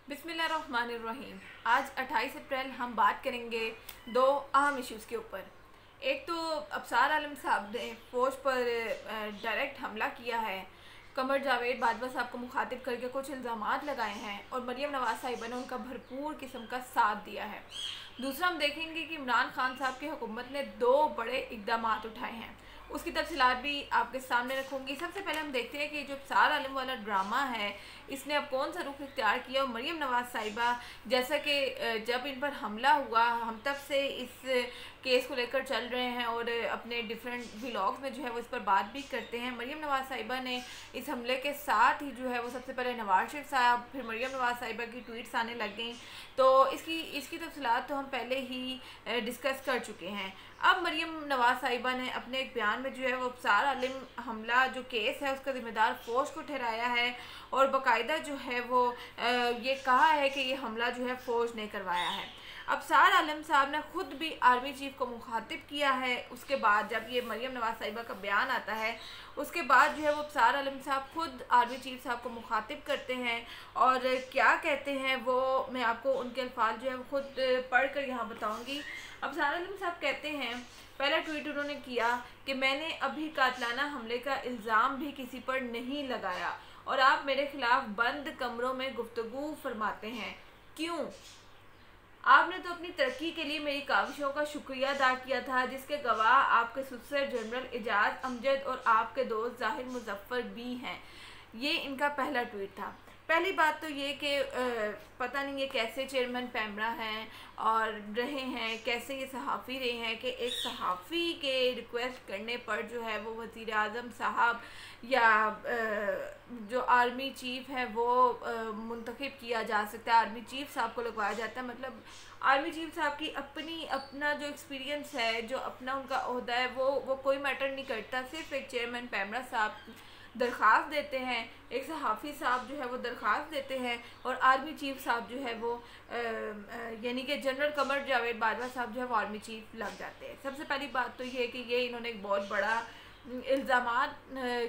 बिस्मिल्लाहिर्रहमानिर्रहीम। आज 28 अप्रैल हम बात करेंगे दो अहम इश्यूज़ के ऊपर। एक तो अबसार आलम साहब ने फ़ौज पर डायरेक्ट हमला किया है, कमर जावेद बाजवा साहब को मुखातिब करके कुछ इल्ज़ामात लगाए हैं और मरीम नवाज़ साहिबा ने उनका भरपूर किस्म का साथ दिया है। दूसरा हम देखेंगे कि इमरान खान साहब की हुकूमत ने दो बड़े इक़दामात उठाए हैं, उसकी तफसीलात भी आपके सामने रखूँगी। सबसे पहले हम देखते हैं कि जो अबसार आलम वाला ड्रामा है इसने अब कौन सा रुख इख्तियार किया। और मरीम नवाज़ साहिबा, जैसा कि जब इन पर हमला हुआ हम तब से इस केस को लेकर चल रहे हैं और अपने डिफरेंट व्लॉग्स में जो है वो इस पर बात भी करते हैं। मरीम नवाज़ साहिबा ने इस हमले के साथ ही जो है वो सबसे पहले नवाज शरीफ साहब, फिर मरीम नवाज़ साहिबा की ट्वीट्स आने लग गई, तो इसकी तफसीलात तो हम पहले ही डिस्कस कर चुके हैं। अब मरीम नवाज़ साहिबा ने अपने एक बयान में जो है वो अबसार आलम हमला जो केस है उसका ज़िम्मेदार फ़ौज को ठहराया है और बाकायदा जो है वो ये कहा है कि ये हमला जो है फ़ौज ने करवाया है। अबसार आलम साहब ने ख़ुद भी आर्मी चीफ़ को मुखातिब किया है। उसके बाद जब ये मरीम नवाज़ साहिबा का बयान आता है उसके बाद जो है वो अबसार आलम साहब ख़ुद आर्मी चीफ़ साहब को मुखातिब करते हैं और क्या कहते हैं वो मैं आपको उनके अल्फाज जो है वो ख़ुद पढ़ कर यहाँ बताऊँगी। अबसार आलम साहब कहते हैं, पहला ट्वीट उन्होंने किया कि मैंने अभी कातलाना हमले का इल्ज़ाम भी किसी पर नहीं लगाया और आप मेरे खिलाफ बंद कमरों में गुफ्तगू फरमाते हैं, क्यों? आपने तो अपनी तरक्की के लिए मेरी काविशों का शुक्रिया अदा किया था, जिसके गवाह आपके सुसर जनरल एजाज अमजद और आपके दोस्त जाहिर मुजफ्फर भी हैं। ये इनका पहला ट्वीट था। पहली बात तो ये कि पता नहीं ये कैसे चेयरमैन पैमरा हैं और रहे हैं, कैसे ये सहाफ़ी रहे हैं कि एक सहाफ़ी के रिक्वेस्ट करने पर जो है वो वज़ीर आज़म साहब या जो आर्मी चीफ़ है वो मुंतखब किया जा सकता है, आर्मी चीफ़ साहब को लगवाया जाता है। मतलब आर्मी चीफ़ साहब की अपना जो एक्सपीरियंस है, जो अपना उनका ओहदा है वो कोई मैटर नहीं करता। सिर्फ एक चेयरमैन पैमरा साहब दरख्वास्त देते हैं, एक सहाफ़ी साहब जो है वो दरख्वास्त देते हैं और आर्मी चीफ़ साहब जो है वो यानी कि जनरल कमर जावेद बाजवा साहब जो है वो आर्मी चीफ़ लग जाते हैं। सबसे पहली बात तो ये है कि ये इन्होंने एक बहुत बड़ा इल्ज़ामात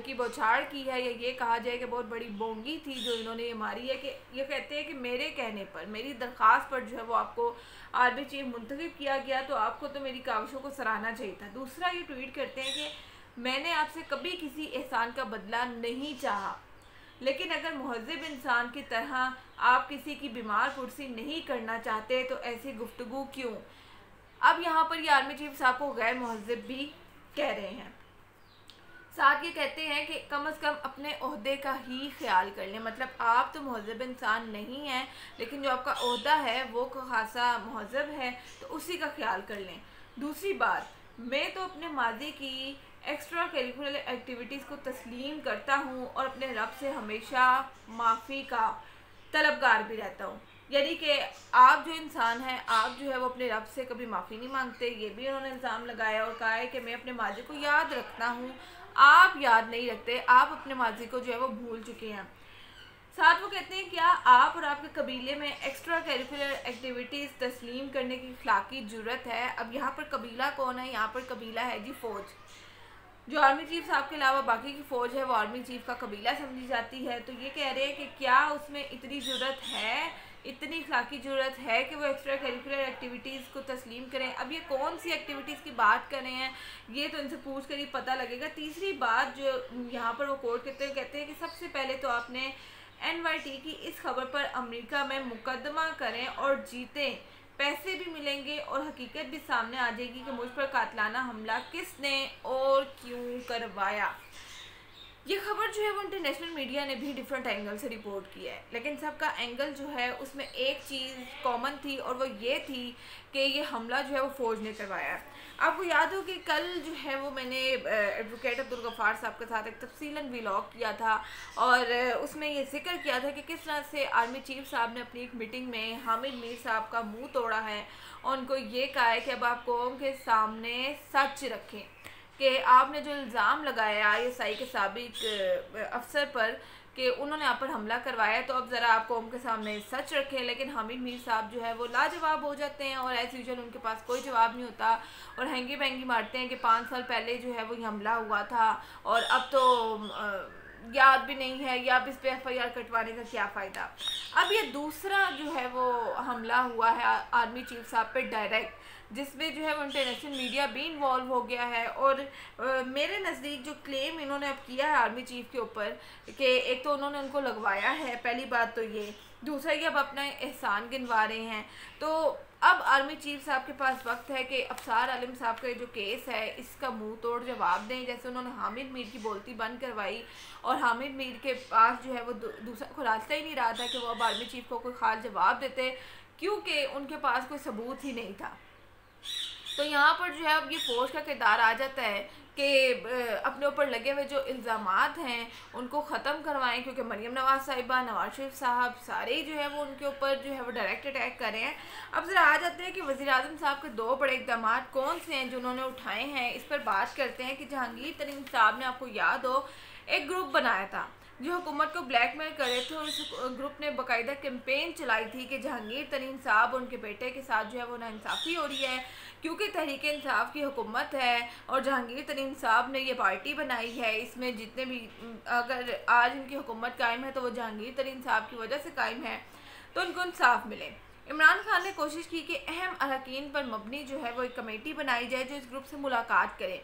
की बौछार की है, या ये कहा जाए कि बहुत बड़ी बोंगी थी जो इन्होंने ये मारी है कि ये कहते हैं कि मेरे कहने पर, मेरी दरख्वास्त पर जो है वो आपको आर्मी चीफ़ मुंतखब किया गया, तो आपको तो मेरी काविशों को सराहना चाहिए था। दूसरा ये ट्वीट करते हैं कि मैंने आपसे कभी किसी एहसान का बदला नहीं चाहा, लेकिन अगर मुहज़्ज़िब इंसान की तरह आप किसी की बीमार कुर्सी नहीं करना चाहते तो ऐसी गुफ्तगू क्यों? अब यहाँ पर ये आर्मी चीफ साहब को गैर मुहज़्ज़िब भी कह रहे हैं। साथ ये कहते हैं कि कम से कम अपने ओहदे का ही ख्याल कर लें। मतलब आप तो मुहज़्ज़िब इंसान नहीं हैं, लेकिन जो आपका ओहदा है वो खासा मुहज़्ज़ब है, तो उसी का ख्याल कर लें। दूसरी बात, मैं तो अपने माजी की एक्स्ट्रा करिकुलर एक्टिविटीज़ को तस्लीम करता हूँ और अपने रब से हमेशा माफ़ी का तलबगार भी रहता हूँ। यानी कि आप जो इंसान हैं, आप जो है वो अपने रब से कभी माफ़ी नहीं मांगते। ये भी उन्होंने इल्ज़ाम लगाया और कहा है कि मैं अपने माजी को याद रखता हूँ, आप याद नहीं रखते, आप अपने माजी को जो है वो भूल चुके हैं। साथ वो कहते हैं, क्या आप और आपके कबीले में एक्स्ट्रा करिकुलर एक्टिविटीज़ तस्लीम करने की अखलाकी जुर्रत है? अब यहाँ पर कबीला कौन है? यहाँ पर कबीला है जी फ़ौज। जो आर्मी चीफ साहब के अलावा बाकी की फ़ौज है वो आर्मी चीफ का कबीला समझी जाती है। तो ये कह रहे हैं कि क्या उसमें इतनी ज़रूरत है, इतनी अखलाकी ज़रूरत है कि वो एक्स्ट्रा करिकुलर एक्टिविटीज़ को तस्लीम करें? अब ये कौन सी एक्टिविटीज़ की बात कर रहे हैं, ये तो इनसे पूछ कर ही पता लगेगा। तीसरी बात जो यहाँ पर वो कोट करते हैं, कहते हैं कि सबसे पहले तो आपने NYT की इस खबर पर अमेरिका में मुकदमा करें और जीतें, पैसे भी मिलेंगे और हकीकत भी सामने आ जाएगी कि मुझ पर कातलाना हमला किसने और क्यों करवाया। ये खबर जो है वो इंटरनेशनल मीडिया ने भी डिफरेंट एंगल से रिपोर्ट किया है, लेकिन सबका एंगल जो है उसमें एक चीज़ कॉमन थी और वो ये थी कि ये हमला जो है वो फ़ौज ने करवाया। आपको याद हो कि कल जो है वो मैंने एडवोकेट अब्दुल गफ़ार साहब के साथ एक तफसीलन व्लॉग किया था और उसमें ये जिक्र किया था कि किस तरह से आर्मी चीफ साहब ने अपनी एक मीटिंग में हामिद मीर साहब का मुंह तोड़ा है और उनको ये कहा है कि अब आप कौम के सामने सच रखें कि आपने जो इल्ज़ाम लगाया ISI के साबिक अफसर पर कि उन्होंने आप पर हमला करवाया, तो अब ज़रा आप कौम के सामने सच रखें। लेकिन हामिद मीर साहब जो है वो लाजवाब हो जाते हैं और एज़ यूजुअल उनके पास कोई जवाब नहीं होता और हैंगी बैंगी मारते हैं कि 5 साल पहले जो है वो ये हमला हुआ था और अब तो याद भी नहीं है या अब इस पर FIR कटवाने का क्या फ़ायदा। अब ये दूसरा जो है वो हमला हुआ है आर्मी चीफ साहब पे डायरेक्ट, जिसमें जो है वो इंटरनेशनल मीडिया भी इन्वॉल्व हो गया है। और मेरे नज़दीक जो क्लेम इन्होंने अब किया है आर्मी चीफ के ऊपर कि एक तो उन्होंने उनको लगवाया है, पहली बात तो ये, दूसरा ये अब अपना एहसान गिनवा रहे हैं। तो अब आर्मी चीफ साहब के पास वक्त है कि अफसार आलम साहब का जो केस है इसका मुंह तोड़ जवाब दें। जैसे उन्होंने हामिद मीर की बोलती बंद करवाई और हामिद मीर के पास जो है वो दूसरा कोई रास्ता ही नहीं रहा था कि वो अब आर्मी चीफ को कोई खास जवाब देते, क्योंकि उनके पास कोई सबूत ही नहीं था। तो यहाँ पर जो है अब ये फ़ौज का किरदार आ जाता है कि अपने ऊपर लगे हुए जो इल्ज़ामात हैं उनको ख़त्म करवाएं, क्योंकि मरीम नवाज़ साहिबा, नवाज शरीफ साहब सारे ही जो है वो उनके ऊपर जो है वो डायरेक्ट अटैक कर रहे हैं। अब ज़रा आ जाते हैं कि वज़ीर आज़म साहब के दो बड़े इक़दाम कौन से हैं जो उन्होंने उठाए हैं, इस पर बात करते हैं। कि जहांगीर तरीन साहब ने, आपको याद हो, एक ग्रुप बनाया था जो हुकूमत को ब्लैकमेल कर रहे थे। उस ग्रुप ने बाकायदा कैंपेन चलाई थी कि जहांगीर तरीन साहब और उनके बेटे के साथ जो है वो नाइंसाफ़ी हो रही है, क्योंकि तहरीक इंसाफ की हुकूमत है और जहांगीर तरीन साहब ने ये पार्टी बनाई है। इसमें जितने भी, अगर आज इनकी हुकूमत कायम है तो वो जहांगीर तरीन साहब की वजह से कायम है, तो उनको इंसाफ मिले। इमरान खान ने कोशिश की कि अहम अरकान पर मबनी जो है वो एक कमेटी बनाई जाए जो इस ग्रुप से मुलाकात करे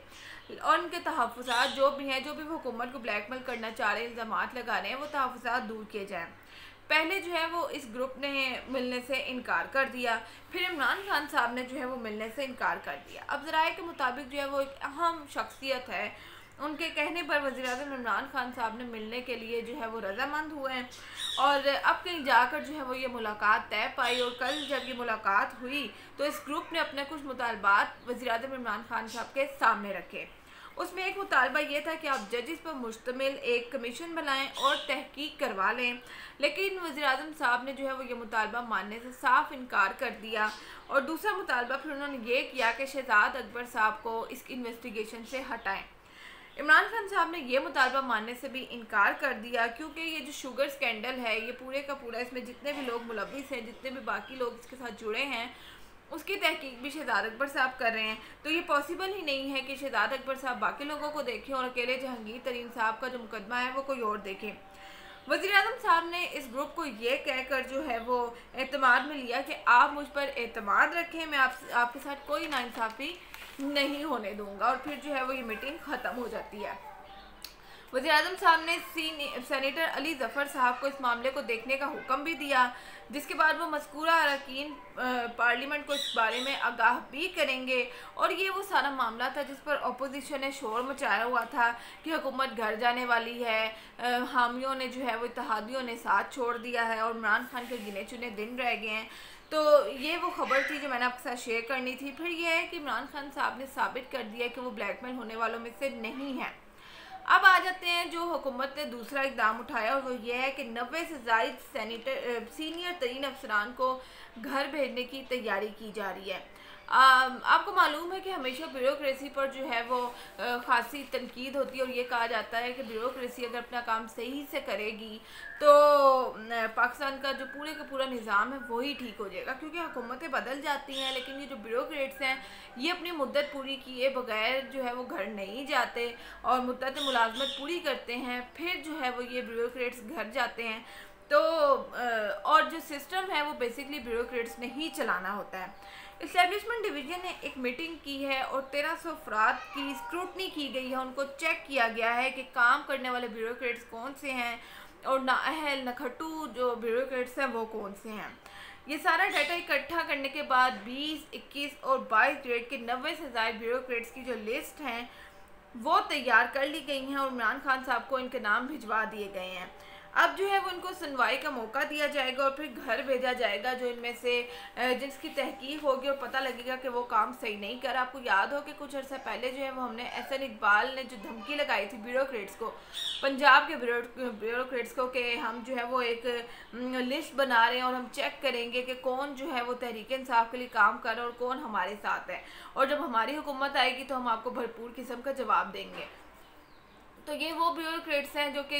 और उनके तहफ़्फ़ुज़ात जो भी हैं, जो भी वो हुकूमत को ब्लैकमेल करना चाह रहे हैं, इल्ज़ामात लगा रहे हैं, वो तहफ़्फ़ुज़ात दूर किए जाएँ। पहले जो है वो इस ग्रुप ने मिलने से इनकार कर दिया, फिर इमरान खान साहब ने जो है वो मिलने से इनकार कर दिया। अब ज़राए के मुताबिक जो है वो एक अहम शख्सियत है, उनके कहने पर वज़ीर-ए-आज़म इमरान खान साहब ने मिलने के लिए जो है वो रज़ामंद हुए हैं और अब कहीं जाकर जो है वो ये मुलाकात तय पाई। और कल जब ये मुलाकात हुई तो इस ग्रुप ने अपने कुछ मुतालबात वज़ीर-ए-आज़म इमरान खान साहब के सामने रखे। उसमें एक मुतालबा ये था कि आप जजिस पर मुश्तमिल एक कमीशन बनाएं और तहकीक करवा लें, लेकिन वज़ीर-ए-आज़म साहब ने जो है वो ये मुतालबा मानने से साफ इनकार कर दिया। और दूसरा मुतालबा फिर उन्होंने ये किया कि शहजाद अकबर साहब को इस इन्वेस्टिगेशन से हटाएं। इमरान खान साहब ने ये मुतालबा मानने से भी इनकार कर दिया, क्योंकि ये जो शुगर स्कैंडल है ये पूरे का पूरा, इसमें जितने भी लोग मुलविस हैं, जितने भी बाकी लोग इसके साथ जुड़े हैं, उसकी तहकीक भी शहजाद अकबर साहब कर रहे हैं। तो ये पॉसिबल ही नहीं है कि शहजाद अकबर साहब बाकी लोगों को देखें और अकेले जहांगीर तरीन साहब का जो मुकदमा है वो कोई और देखें। वज़ीर-ए-आज़म साहब ने इस ग्रुप को ये कहकर जो है वो एतमाद में लिया कि आप मुझ पर एतमाद रखें, मैं आपके साथ कोई नाइंसाफ़ी नहीं होने दूंगा। और फिर जो है वो ये मीटिंग ख़त्म हो जाती है। वज़ीर-ए-आज़म साहब ने सेनेटर अली ज़फ़र साहब को इस मामले को देखने का हुक्म भी दिया, जिसके बाद वो मज़कूरा अरकान पार्लियामेंट को इस बारे में आगाह भी करेंगे। और ये वो सारा मामला था जिस पर अपोजिशन ने शोर मचाया हुआ था कि हुकूमत घर जाने वाली है, हामियों ने जो है वो इत्तेहादियों ने साथ छोड़ दिया है और इमरान खान के गिने चुने दिन रह गए हैं। तो ये वो ख़बर थी जो मैंने आपके साथ शेयर करनी थी। फिर यह है कि इमरान खान साहब ने साबित कर दिया कि वो ब्लैकमेल होने वालों में से नहीं है। अब आ जाते हैं जो हुकूमत ने दूसरा इक़दाम उठाया, और वो ये है कि 90 से ज़ायद सीनियर तरीन अफसरान को घर भेजने की तैयारी की जा रही है। आपको मालूम है कि हमेशा ब्यूरोक्रेसी पर जो है वो ख़ासी तनकीद होती है और ये कहा जाता है कि ब्यूरोक्रेसी अगर अपना काम सही से करेगी तो पाकिस्तान का जो पूरे का पूरा निज़ाम है वही ठीक हो जाएगा, क्योंकि हुकूमतें बदल जाती हैं लेकिन ये जो ब्यूरोक्रेट्स हैं ये अपनी मुद्दत पूरी किए बगैर जो है वो घर नहीं जाते और मुद्दत मुलाजमत पूरी करते हैं, फिर जो है वो ये ब्यूरोक्रेट्स घर जाते हैं। तो और जो सिस्टम है वो बेसिकली ब्यूरोक्रेट्स ने ही चलाना होता है। इस्टेब्लिशमेंट डिवीज़न ने एक मीटिंग की है और 1300 अफराद की स्क्रूटनी की गई है, उनको चेक किया गया है कि काम करने वाले ब्यूरोक्रेट्स कौन से हैं और नाअहल नखटू जो ब्यूरोक्रेट्स हैं वो कौन से हैं। ये सारा डाटा इकट्ठा करने के बाद 20, 21 और 22 ग्रेड के 90 से ज़ायद ब्यूरोक्रेट्स की जो लिस्ट हैं वो तैयार कर ली गई हैं और इमरान खान साहब को इनके नाम भिजवा दिए गए हैं। अब जो है वो उनको सुनवाई का मौका दिया जाएगा और फिर घर भेजा जाएगा जो इनमें से जिसकी तहकीक होगी और पता लगेगा कि वो काम सही नहीं कर। आपको याद हो कि कुछ अर्सा पहले जो है वो हमने एहसन इकबाल ने जो धमकी लगाई थी ब्यूरोक्रेट्स को, पंजाब के ब्यूरोक्रेट्स को, कि हम जो है वो एक लिस्ट बना रहे हैं और हम चेक करेंगे कि कौन जो है वो तहरीक इंसाफ के लिए काम कर रहा है और कौन हमारे साथ है, और जब हमारी हुकूमत आएगी तो हम आपको भरपूर किस्म का जवाब देंगे। तो ये वो ब्यूरोक्रेट्स हैं जो कि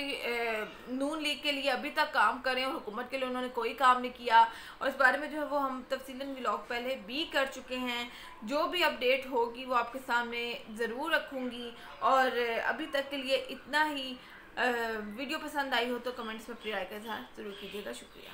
नून लीग के लिए अभी तक काम करें और हुकूमत के लिए उन्होंने कोई काम नहीं किया, और इस बारे में जो है वो हम तफसीलन व्लॉग पहले भी कर चुके हैं। जो भी अपडेट होगी वो आपके सामने ज़रूर रखूँगी, और अभी तक के लिए इतना ही। वीडियो पसंद आई हो तो कमेंट्स में अपनी राय का इज़हार ज़रूर कीजिएगा। शुक्रिया।